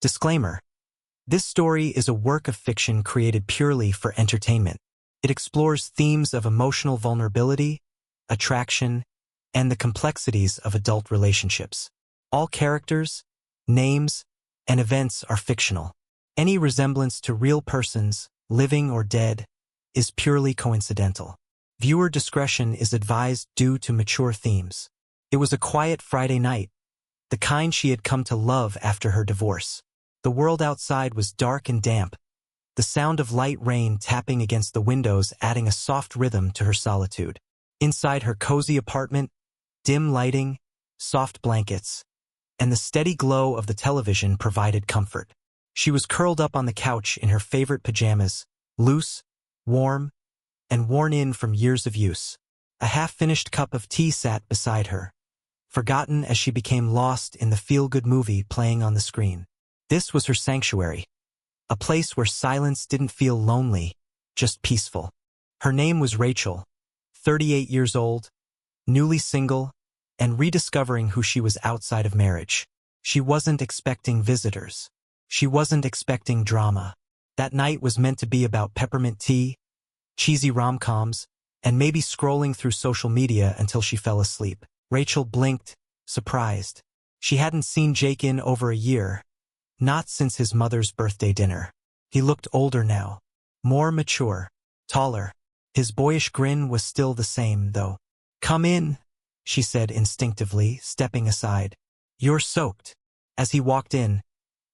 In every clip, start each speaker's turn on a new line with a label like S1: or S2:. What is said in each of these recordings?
S1: Disclaimer: this story is a work of fiction created purely for entertainment. It explores themes of emotional vulnerability, attraction, and the complexities of adult relationships. All characters, names, and events are fictional. Any resemblance to real persons, living or dead, is purely coincidental. Viewer discretion is advised due to mature themes. It was a quiet Friday night, the kind she had come to love after her divorce. The world outside was dark and damp, the sound of light rain tapping against the windows adding a soft rhythm to her solitude. Inside her cozy apartment, dim lighting, soft blankets, and the steady glow of the television provided comfort. She was curled up on the couch in her favorite pajamas, loose, warm, and worn in from years of use. A half-finished cup of tea sat beside her, forgotten as she became lost in the feel-good movie playing on the screen. This was her sanctuary, a place where silence didn't feel lonely, just peaceful. Her name was Rachel, 38 years old, newly single, and rediscovering who she was outside of marriage. She wasn't expecting visitors. She wasn't expecting drama. That night was meant to be about peppermint tea, cheesy rom-coms, and maybe scrolling through social media until she fell asleep. Rachel blinked, surprised. She hadn't seen Jake in over a year, not since his mother's birthday dinner. He looked older now, more mature, taller. His boyish grin was still the same, though. "Come in," she said instinctively, stepping aside. "You're soaked." As he walked in,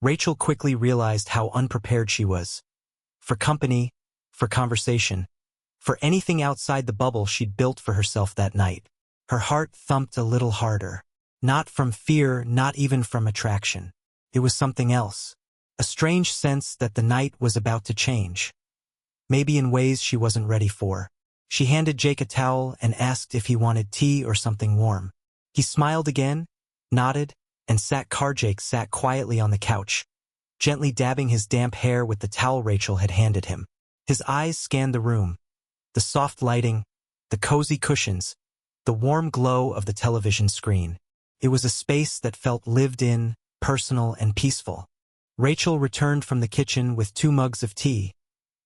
S1: Rachel quickly realized how unprepared she was. For company, for conversation, for anything outside the bubble she'd built for herself that night. Her heart thumped a little harder. Not from fear, not even from attraction. It was something else. A strange sense that the night was about to change. Maybe in ways she wasn't ready for. She handed Jake a towel and asked if he wanted tea or something warm. He smiled again, nodded, and Jake sat quietly on the couch, gently dabbing his damp hair with the towel Rachel had handed him. His eyes scanned the room. The soft lighting, the cozy cushions, the warm glow of the television screen. It was a space that felt lived in, personal, and peaceful. Rachel returned from the kitchen with 2 mugs of tea,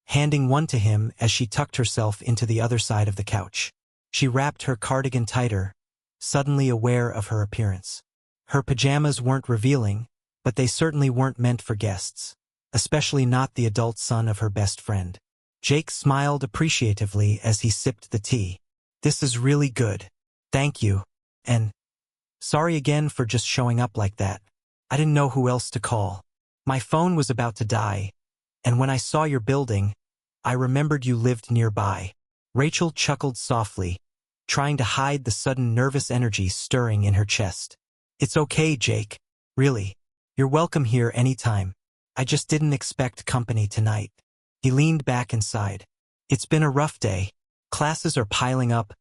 S1: handing one to him as she tucked herself into the other side of the couch. She wrapped her cardigan tighter, suddenly aware of her appearance. Her pajamas weren't revealing, but they certainly weren't meant for guests, especially not the adult son of her best friend. Jake smiled appreciatively as he sipped the tea. "This is really good. Thank you. And sorry again for just showing up like that. I didn't know who else to call. My phone was about to die, and when I saw your building, I remembered you lived nearby." Rachel chuckled softly, trying to hide the sudden nervous energy stirring in her chest. "It's okay, Jake. Really. You're welcome here anytime. I just didn't expect company tonight." He leaned back inside. "It's been a rough day. Classes are piling up,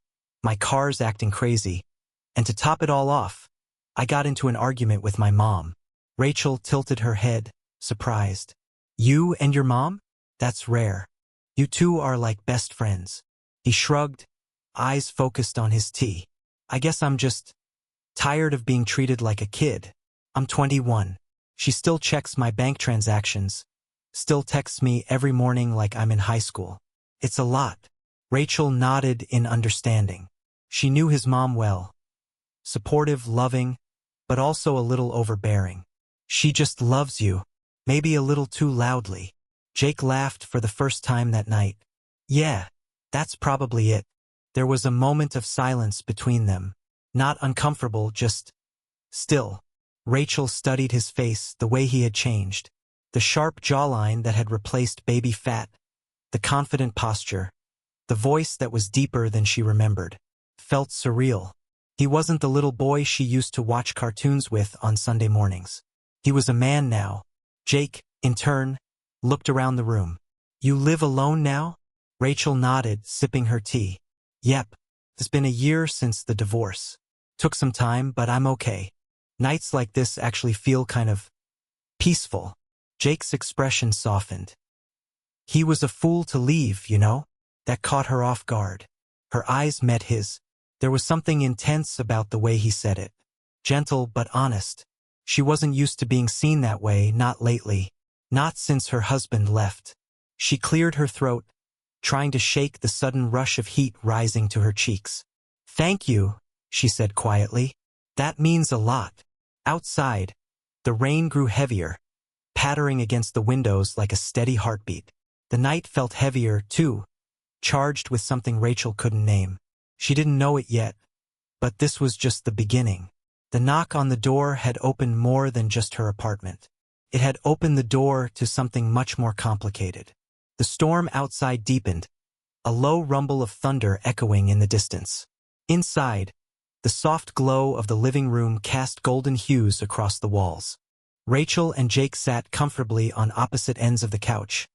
S1: my car's acting crazy, and to top it all off, I got into an argument with my mom." Rachel tilted her head, surprised. "You and your mom? That's rare. You two are like best friends." He shrugged, eyes focused on his tea. "I guess I'm just tired of being treated like a kid. I'm 21. She still checks my bank transactions, still texts me every morning like I'm in high school. It's a lot." Rachel nodded in understanding. She knew his mom well. Supportive, loving, but also a little overbearing. "She just loves you, maybe a little too loudly." Jake laughed for the first time that night. "Yeah, that's probably it." There was a moment of silence between them. Not uncomfortable, just still. Rachel studied his face, the way he had changed. The sharp jawline that had replaced baby fat, the confident posture, the voice that was deeper than she remembered. Felt surreal. He wasn't the little boy she used to watch cartoons with on Sunday mornings. He was a man now. Jake, in turn, looked around the room. "You live alone now?" Rachel nodded, sipping her tea. "Yep. It's been a year since the divorce. Took some time, but I'm okay. Nights like this actually feel kind of peaceful." Jake's expression softened. "He was a fool to leave, you know?" That caught her off guard. Her eyes met his. There was something intense about the way he said it. Gentle but honest. She wasn't used to being seen that way, not lately. Not since her husband left. She cleared her throat, trying to shake the sudden rush of heat rising to her cheeks. "Thank you," she said quietly. "That means a lot." Outside, the rain grew heavier, pattering against the windows like a steady heartbeat. The night felt heavier, too, charged with something Rachel couldn't name. She didn't know it yet, but this was just the beginning. The knock on the door had opened more than just her apartment. It had opened the door to something much more complicated. The storm outside deepened, a low rumble of thunder echoing in the distance. Inside, the soft glow of the living room cast golden hues across the walls. Rachel and Jake sat comfortably on opposite ends of the couch,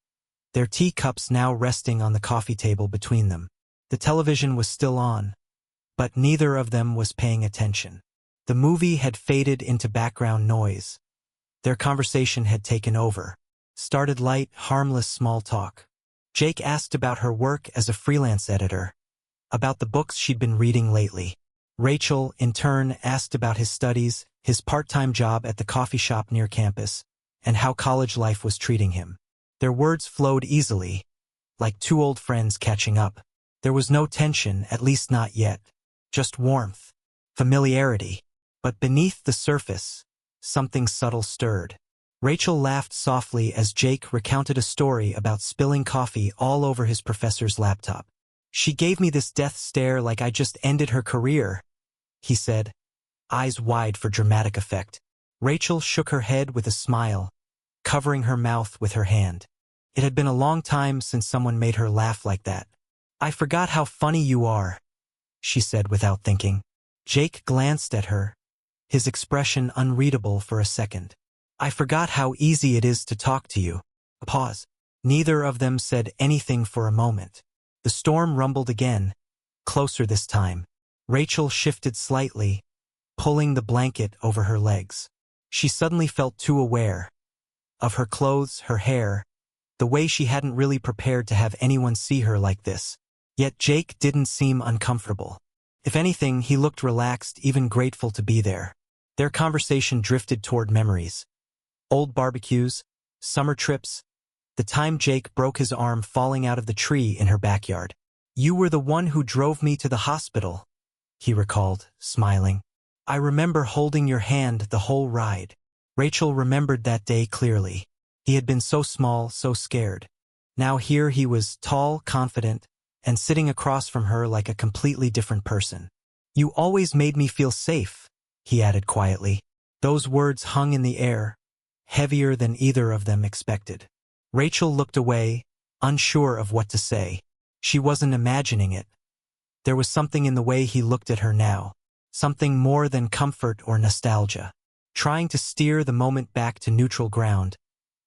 S1: their teacups now resting on the coffee table between them. The television was still on, but neither of them was paying attention. The movie had faded into background noise. Their conversation had taken over. Started light, harmless small talk. Jake asked about her work as a freelance editor, about the books she'd been reading lately. Rachel, in turn, asked about his studies, his part-time job at the coffee shop near campus, and how college life was treating him. Their words flowed easily, like two old friends catching up. There was no tension, at least not yet. Just warmth, familiarity. But beneath the surface, something subtle stirred. Rachel laughed softly as Jake recounted a story about spilling coffee all over his professor's laptop. "She gave me this death stare like I just ended her career," he said, eyes wide for dramatic effect. Rachel shook her head with a smile, covering her mouth with her hand. It had been a long time since someone made her laugh like that. "I forgot how funny you are," she said without thinking. Jake glanced at her, his expression unreadable for a second. "I forgot how easy it is to talk to you." A pause. Neither of them said anything for a moment. The storm rumbled again, closer this time. Rachel shifted slightly, pulling the blanket over her legs. She suddenly felt too aware of her clothes, her hair, the way she hadn't really prepared to have anyone see her like this. Yet Jake didn't seem uncomfortable. If anything, he looked relaxed, even grateful to be there. Their conversation drifted toward memories. Old barbecues, summer trips, the time Jake broke his arm falling out of the tree in her backyard. "You were the one who drove me to the hospital," he recalled, smiling. "I remember holding your hand the whole ride." Rachel remembered that day clearly. He had been so small, so scared. Now here he was, tall, confident, and sitting across from her like a completely different person. "You always made me feel safe," he added quietly. Those words hung in the air, heavier than either of them expected. Rachel looked away, unsure of what to say. She wasn't imagining it. There was something in the way he looked at her now, something more than comfort or nostalgia. Trying to steer the moment back to neutral ground,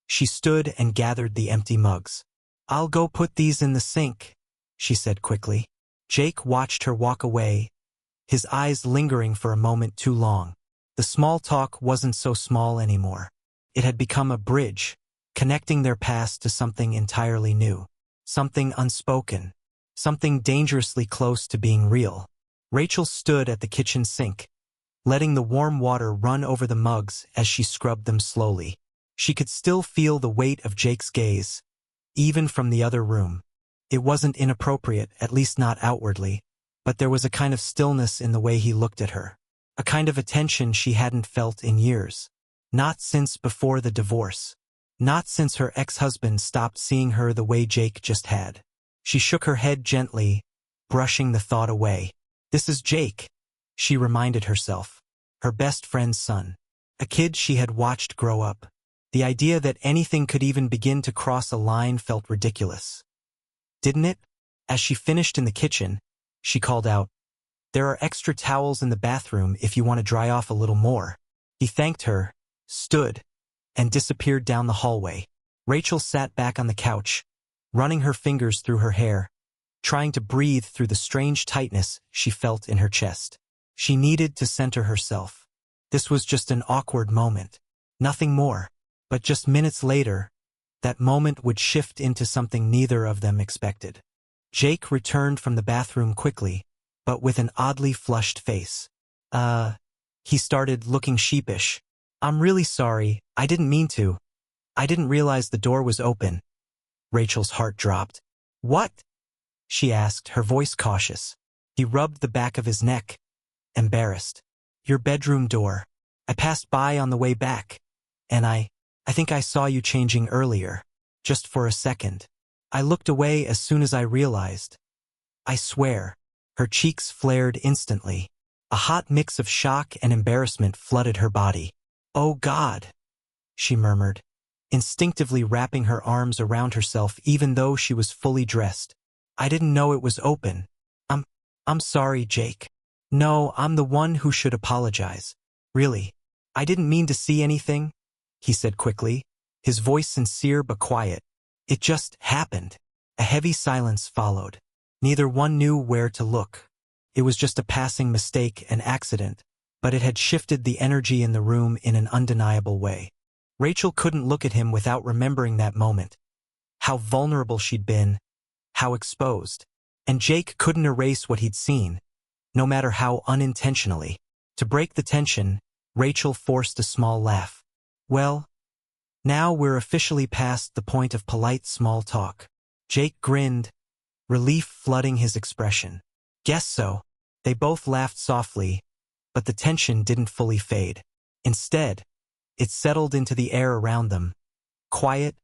S1: she stood and gathered the empty mugs. "I'll go put these in the sink," she said quickly. Jake watched her walk away, his eyes lingering for a moment too long. The small talk wasn't so small anymore. It had become a bridge, connecting their past to something entirely new, something unspoken, something dangerously close to being real. Rachel stood at the kitchen sink, letting the warm water run over the mugs as she scrubbed them slowly. She could still feel the weight of Jake's gaze, even from the other room. It wasn't inappropriate, at least not outwardly, but there was a kind of stillness in the way he looked at her, a kind of attention she hadn't felt in years. Not since before the divorce. Not since her ex-husband stopped seeing her the way Jake just had. She shook her head gently, brushing the thought away. "This is Jake," she reminded herself. Her best friend's son. A kid she had watched grow up. The idea that anything could even begin to cross a line felt ridiculous. Didn't it? As she finished in the kitchen, she called out, "There are extra towels in the bathroom if you want to dry off a little more." He thanked her, stood, and disappeared down the hallway. Rachel sat back on the couch, running her fingers through her hair, trying to breathe through the strange tightness she felt in her chest. She needed to center herself. This was just an awkward moment. Nothing more. But just minutes later, that moment would shift into something neither of them expected. Jake returned from the bathroom quickly, but with an oddly flushed face. He started looking sheepish, I'm really sorry, I didn't mean to. I didn't realize the door was open. Rachel's heart dropped. What? She asked, her voice cautious. He rubbed the back of his neck, embarrassed. Your bedroom door. I passed by on the way back. And I think I saw you changing earlier. Just for a second. I looked away as soon as I realized. I swear. Her cheeks flared instantly. A hot mix of shock and embarrassment flooded her body. Oh God, she murmured, instinctively wrapping her arms around herself even though she was fully dressed. I didn't know it was open. I'm sorry, Jake. No, I'm the one who should apologize. Really. I didn't mean to see anything, he said quickly, his voice sincere but quiet. It just happened. A heavy silence followed. Neither one knew where to look. It was just a passing mistake, an accident, but it had shifted the energy in the room in an undeniable way. Rachel couldn't look at him without remembering that moment. How vulnerable she'd been, how exposed. And Jake couldn't erase what he'd seen, no matter how unintentionally. To break the tension, Rachel forced a small laugh. Well, now we're officially past the point of polite small talk. Jake grinned, relief flooding his expression. Guess so. They both laughed softly, but the tension didn't fully fade. Instead, it settled into the air around them. Quiet,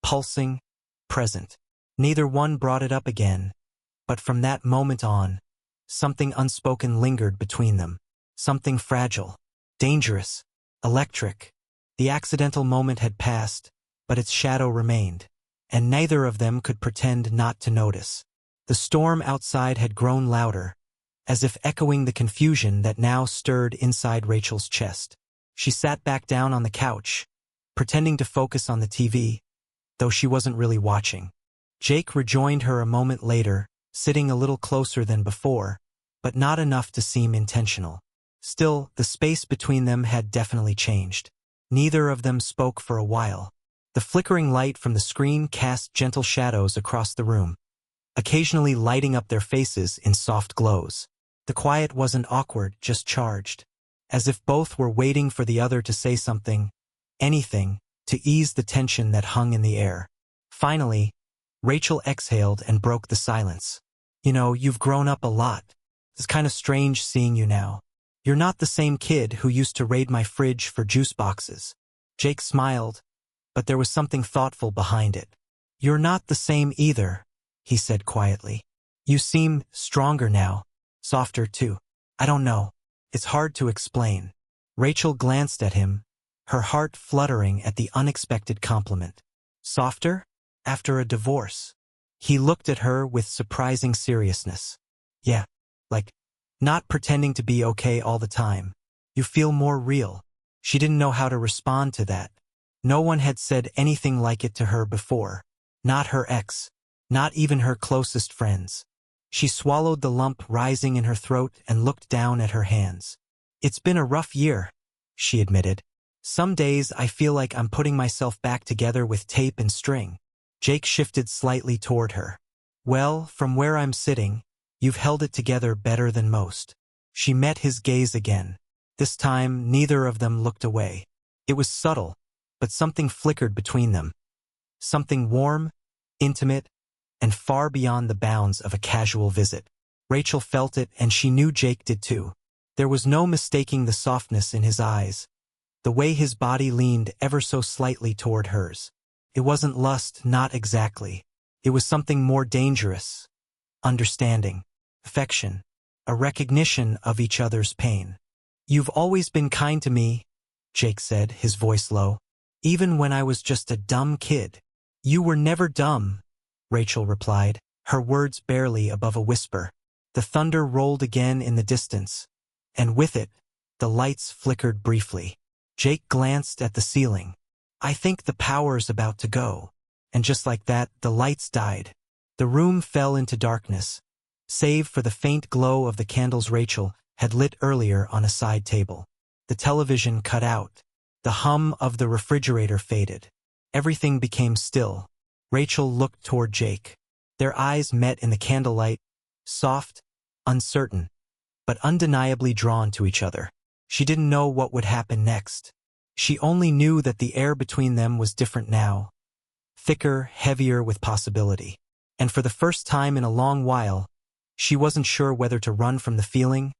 S1: pulsing, present. Neither one brought it up again, but from that moment on, something unspoken lingered between them. Something fragile, dangerous, electric. The accidental moment had passed, but its shadow remained, and neither of them could pretend not to notice. The storm outside had grown louder, as if echoing the confusion that now stirred inside Rachel's chest. She sat back down on the couch, pretending to focus on the TV, though she wasn't really watching. Jake rejoined her a moment later, sitting a little closer than before, but not enough to seem intentional. Still, the space between them had definitely changed. Neither of them spoke for a while. The flickering light from the screen cast gentle shadows across the room, occasionally lighting up their faces in soft glows. The quiet wasn't awkward, just charged, as if both were waiting for the other to say something, anything, to ease the tension that hung in the air. Finally, Rachel exhaled and broke the silence. You know, you've grown up a lot. It's kind of strange seeing you now. You're not the same kid who used to raid my fridge for juice boxes. Jake smiled, but there was something thoughtful behind it. You're not the same either, he said quietly. You seem stronger now, softer too. I don't know. It's hard to explain. Rachel glanced at him, her heart fluttering at the unexpected compliment. Softer? After a divorce? He looked at her with surprising seriousness. Yeah, like, not pretending to be okay all the time. You feel more real. She didn't know how to respond to that. No one had said anything like it to her before. Not her ex. Not even her closest friends. She swallowed the lump rising in her throat and looked down at her hands. It's been a rough year, she admitted. Some days I feel like I'm putting myself back together with tape and string. Jake shifted slightly toward her. Well, from where I'm sitting, you've held it together better than most. She met his gaze again. This time, neither of them looked away. It was subtle, but something flickered between them. Something warm, intimate, and far beyond the bounds of a casual visit. Rachel felt it, and she knew Jake did too. There was no mistaking the softness in his eyes, the way his body leaned ever so slightly toward hers. It wasn't lust, not exactly. It was something more dangerous. Understanding, affection, a recognition of each other's pain. You've always been kind to me, Jake said, his voice low. Even when I was just a dumb kid. You were never dumb, Rachel replied, her words barely above a whisper. The thunder rolled again in the distance, and with it, the lights flickered briefly. Jake glanced at the ceiling. I think the power's about to go. And just like that, the lights died. The room fell into darkness, save for the faint glow of the candles Rachel had lit earlier on a side table. The television cut out. The hum of the refrigerator faded. Everything became still. Rachel looked toward Jake. Their eyes met in the candlelight, soft, uncertain, but undeniably drawn to each other. She didn't know what would happen next. She only knew that the air between them was different now, thicker, heavier with possibility. And for the first time in a long while, she wasn't sure whether to run from the feeling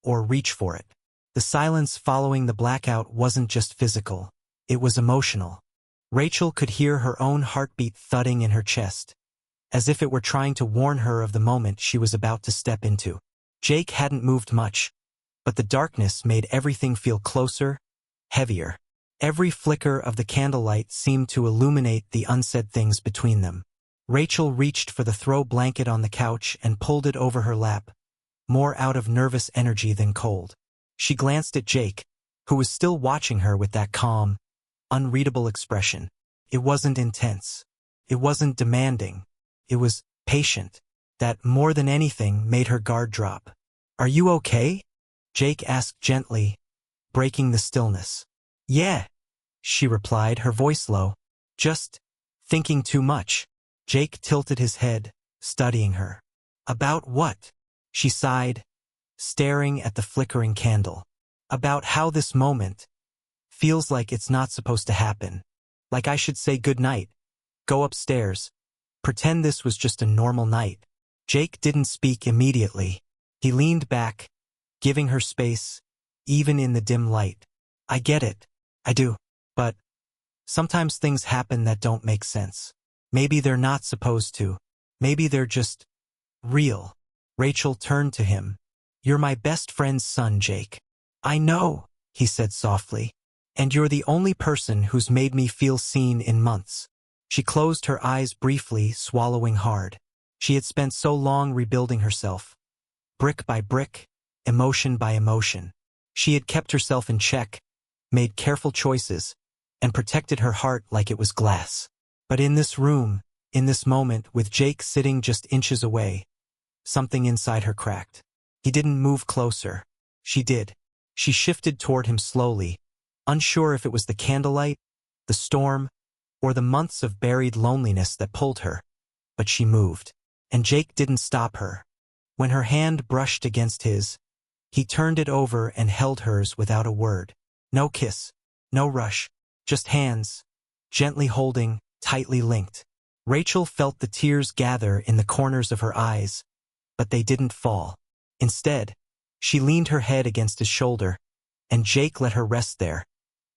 S1: or reach for it. The silence following the blackout wasn't just physical, it was emotional. Rachel could hear her own heartbeat thudding in her chest, as if it were trying to warn her of the moment she was about to step into. Jake hadn't moved much, but the darkness made everything feel closer, heavier. Every flicker of the candlelight seemed to illuminate the unsaid things between them. Rachel reached for the throw blanket on the couch and pulled it over her lap, more out of nervous energy than cold. She glanced at Jake, who was still watching her with that calm, unreadable expression. It wasn't intense. It wasn't demanding. It was patient. That, more than anything, made her guard drop. "Are you okay?" Jake asked gently, breaking the stillness. "Yeah," she replied, her voice low. "Just thinking too much." Jake tilted his head, studying her. "About what?" She sighed, staring at the flickering candle. "About how this moment feels like it's not supposed to happen. Like I should say good night, go upstairs, pretend this was just a normal night." Jake didn't speak immediately. He leaned back, giving her space, even in the dim light. "I get it. I do. But sometimes things happen that don't make sense. Maybe they're not supposed to. Maybe they're just real." Rachel turned to him. "You're my best friend's son, Jake." "I know," he said softly. "And you're the only person who's made me feel seen in months." She closed her eyes briefly, swallowing hard. She had spent so long rebuilding herself, brick by brick, emotion by emotion. She had kept herself in check, made careful choices, and protected her heart like it was glass. But in this room, in this moment, with Jake sitting just inches away, something inside her cracked. He didn't move closer. She did. She shifted toward him slowly, unsure if it was the candlelight, the storm, or the months of buried loneliness that pulled her. But she moved. And Jake didn't stop her. When her hand brushed against his, he turned it over and held hers without a word. No kiss, no rush, just hands, gently holding, tightly linked. Rachel felt the tears gather in the corners of her eyes, but they didn't fall. Instead, she leaned her head against his shoulder, and Jake let her rest there,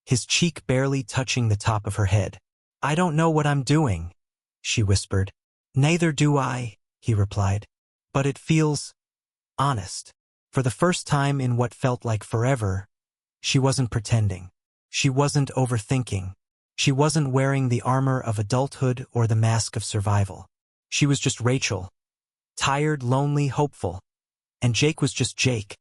S1: his cheek barely touching the top of her head. "I don't know what I'm doing," she whispered. "Neither do I," he replied. "But it feels honest." For the first time in what felt like forever, she wasn't pretending. She wasn't overthinking. She wasn't wearing the armor of adulthood or the mask of survival. She was just Rachel, tired, lonely, hopeful. And Jake was just Jake,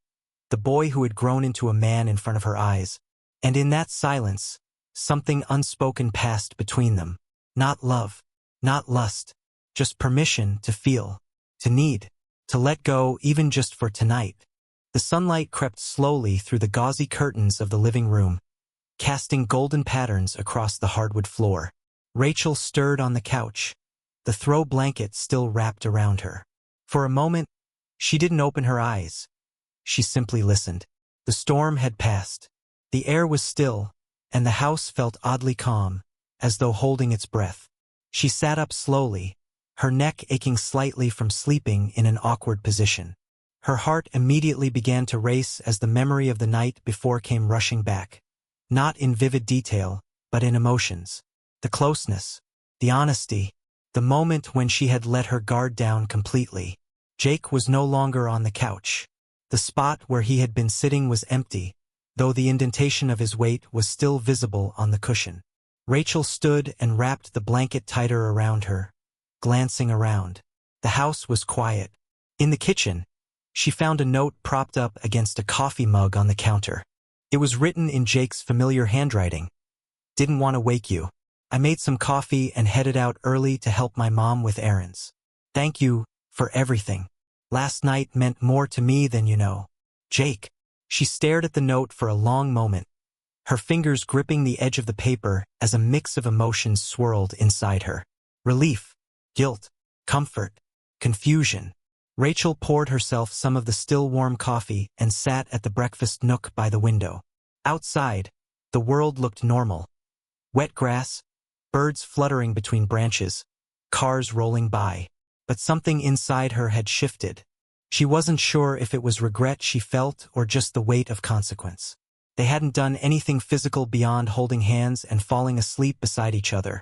S1: the boy who had grown into a man in front of her eyes. And in that silence, something unspoken passed between them. Not love, not lust, just permission to feel, to need, to let go, even just for tonight. The sunlight crept slowly through the gauzy curtains of the living room, casting golden patterns across the hardwood floor. Rachel stirred on the couch, the throw blanket still wrapped around her. For a moment, she didn't open her eyes. She simply listened. The storm had passed. The air was still, and the house felt oddly calm, as though holding its breath. She sat up slowly, her neck aching slightly from sleeping in an awkward position. Her heart immediately began to race as the memory of the night before came rushing back. Not in vivid detail, but in emotions. The closeness, the honesty, the moment when she had let her guard down completely. Jake was no longer on the couch. The spot where he had been sitting was empty, though the indentation of his weight was still visible on the cushion. Rachel stood and wrapped the blanket tighter around her, glancing around. The house was quiet. In the kitchen, she found a note propped up against a coffee mug on the counter. It was written in Jake's familiar handwriting. "Didn't want to wake you. I made some coffee and headed out early to help my mom with errands. Thank you for everything. Last night meant more to me than you know. Jake." She stared at the note for a long moment, her fingers gripping the edge of the paper as a mix of emotions swirled inside her. Relief, guilt, comfort, confusion. Rachel poured herself some of the still warm coffee and sat at the breakfast nook by the window. Outside, The world looked normal. Wet grass, birds fluttering between branches, cars rolling by. But something inside her had shifted. She wasn't sure if it was regret she felt or just the weight of consequence. They hadn't done anything physical beyond holding hands and falling asleep beside each other.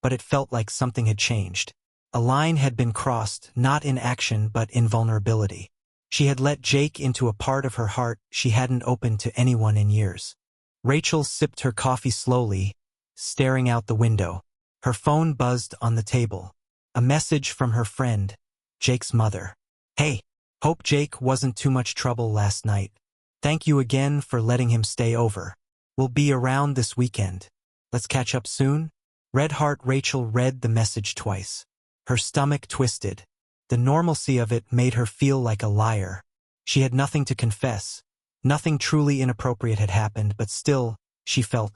S1: But it felt like something had changed. A line had been crossed, not in action but in vulnerability. She had let Jake into a part of her heart she hadn't opened to anyone in years. Rachel sipped her coffee slowly, staring out the window. Her phone buzzed on the table. A message from her friend, Jake's mother. "Hey, hope Jake wasn't too much trouble last night. Thank you again for letting him stay over. We'll be around this weekend. Let's catch up soon?" Red Heart Rachel read the message twice. Her stomach twisted. The normalcy of it made her feel like a liar. She had nothing to confess. Nothing truly inappropriate had happened, but still, she felt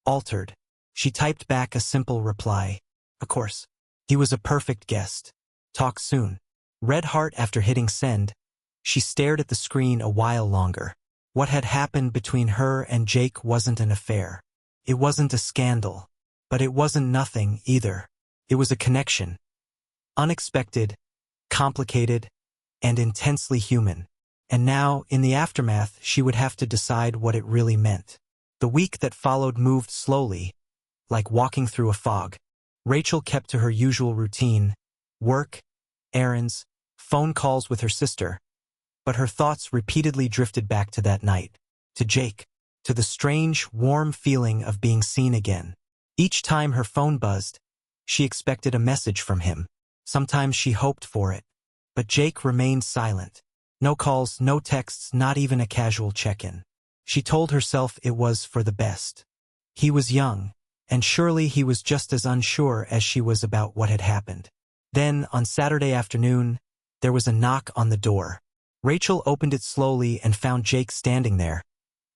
S1: altered. She typed back a simple reply. Of course. He was a perfect guest. Talk soon. Red Heart after hitting send, she stared at the screen a while longer. What had happened between her and Jake wasn't an affair. It wasn't a scandal. But it wasn't nothing either. It was a connection. Unexpected, complicated, and intensely human. And now, in the aftermath, she would have to decide what it really meant. The week that followed moved slowly, like walking through a fog. Rachel kept to her usual routine: work, errands, phone calls with her sister. But her thoughts repeatedly drifted back to that night, to Jake, to the strange, warm feeling of being seen again. Each time her phone buzzed, she expected a message from him. Sometimes she hoped for it. But Jake remained silent. No calls, no texts, not even a casual check-in. She told herself it was for the best. He was young, and surely he was just as unsure as she was about what had happened. Then, on Saturday afternoon, there was a knock on the door. Rachel opened it slowly and found Jake standing there,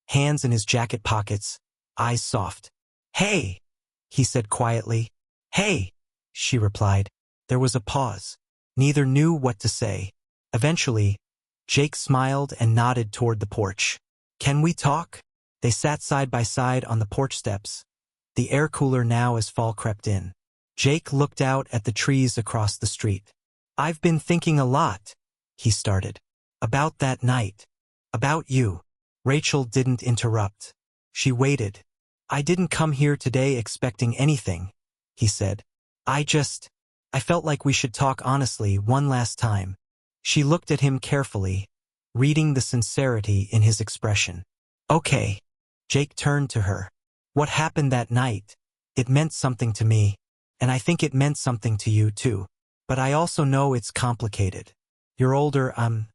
S1: hands in his jacket pockets, eyes soft. "Hey," he said quietly. "Hey," she replied. There was a pause. Neither knew what to say. Eventually, Jake smiled and nodded toward the porch. "Can we talk?" They sat side by side on the porch steps, the air cooler now as fall crept in. Jake looked out at the trees across the street. "I've been thinking a lot," he started. "About that night. About you." Rachel didn't interrupt. She waited. "I didn't come here today expecting anything," he said. I felt like we should talk honestly one last time." She looked at him carefully, reading the sincerity in his expression. "Okay." Jake turned to her. "What happened that night? It meant something to me, and I think it meant something to you too. But I also know it's complicated. You're older, I'm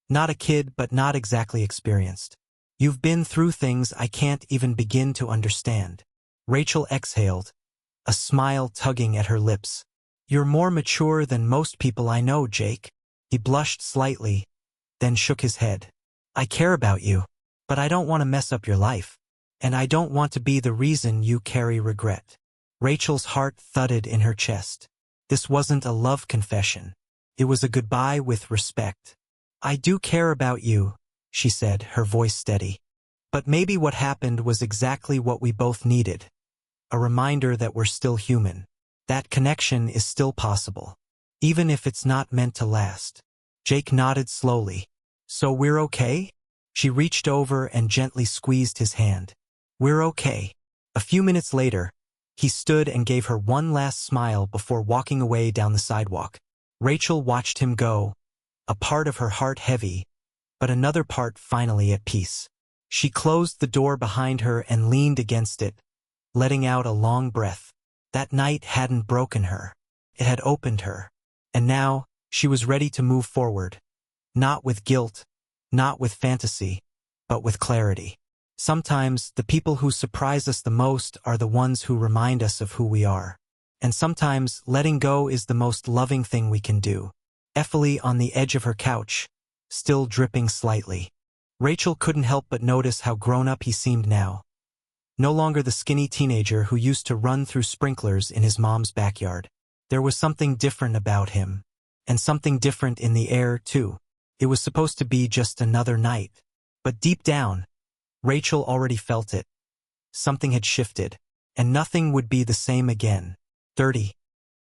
S1: not a kid, but not exactly experienced. You've been through things I can't even begin to understand." Rachel exhaled, a smile tugging at her lips. "You're more mature than most people I know, Jake." He blushed slightly, then shook his head. "I care about you, but I don't want to mess up your life. And I don't want to be the reason you carry regret." Rachel's heart thudded in her chest. This wasn't a love confession. It was a goodbye with respect. "I do care about you," she said, her voice steady. "But maybe what happened was exactly what we both needed. A reminder that we're still human. That connection is still possible, even if it's not meant to last." Jake nodded slowly. "So we're okay?" She reached over and gently squeezed his hand. "We're okay." A few minutes later, he stood and gave her one last smile before walking away down the sidewalk. Rachel watched him go, a part of her heart heavy, but another part finally at peace. She closed the door behind her and leaned against it, letting out a long breath. That night hadn't broken her. It had opened her. And now, she was ready to move forward. Not with guilt, not with fantasy, but with clarity. Sometimes, the people who surprise us the most are the ones who remind us of who we are. And sometimes, letting go is the most loving thing we can do. Effily on the edge of her couch, still dripping slightly. Rachel couldn't help but notice how grown-up he seemed now. No longer the skinny teenager who used to run through sprinklers in his mom's backyard. There was something different about him. And something different in the air, too. It was supposed to be just another night. But deep down, Rachel already felt it. something had shifted, and nothing would be the same again. 30.